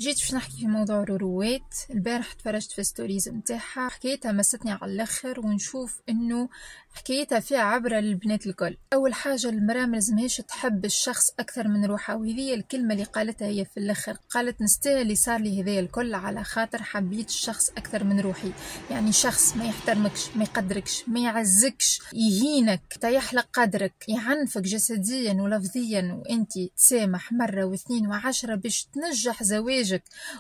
جيت باش نحكي في موضوع روروات. البارح تفرجت في ستوريز متاعها، حكايتها مستني على الاخر، ونشوف انه حكايتها فيها عبرة للبنات الكل. اول حاجة، المرأة ملزمهاش تحب الشخص اكثر من روحها، وهذه الكلمة اللي قالتها هي في الاخر. قالت نستاهل اللي صار لي هذايا الكل على خاطر حبيت الشخص اكثر من روحي. يعني شخص ما يحترمكش، ما يقدركش، ما يعزكش، يهينك، تيحلق قدرك، يعنفك جسديا ولفظيا، وانتي تسامح مرة واثنين وعشرة باش تنجح زواجك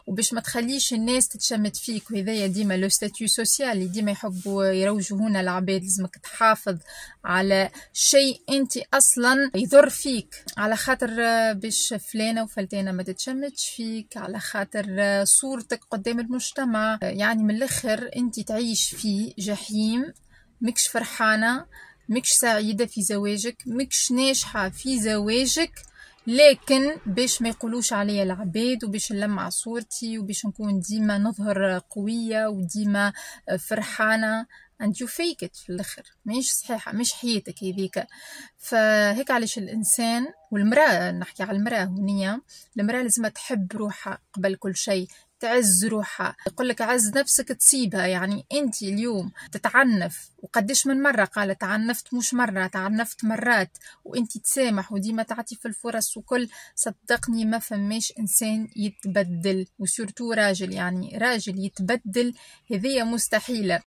وباش ما تخليش الناس تتشمت فيك. وهذايا ديما لو ستاتيو سوسيال اللي ديما يحبوا يروجوهنا العباد. لازمك تحافظ على شيء انت اصلا يضر فيك، على خاطر باش فلانة وفلتانة ما تتشمتش فيك، على خاطر صورتك قدام المجتمع. يعني من الاخر انت تعيش في جحيم، مكش فرحانة، مكش سعيدة في زواجك، مكش ناجحة في زواجك، لكن باش ما يقولوش عليا العباد، وباش نلمع صورتي، وباش نكون ديما نظهر قوية وديما فرحانة. and you fake it في الاخر. مش صحيحة، مش حياتك هذيك. فهيك علاش الانسان والمرأة، نحكي على المرأة هنية، المرأة لازم تحب روحها قبل كل شيء، تعز روحها. يقولك عز نفسك تصيبها. يعني انت اليوم تتعنف، وقديش من مرة قالت تعنفت، مش مرة، تعنفت مرات، وانت تسامح وديما تعطي في الفرص وكل. صدقني ما فماش انسان يتبدل، وسورتو راجل. يعني راجل يتبدل هذية مستحيلة.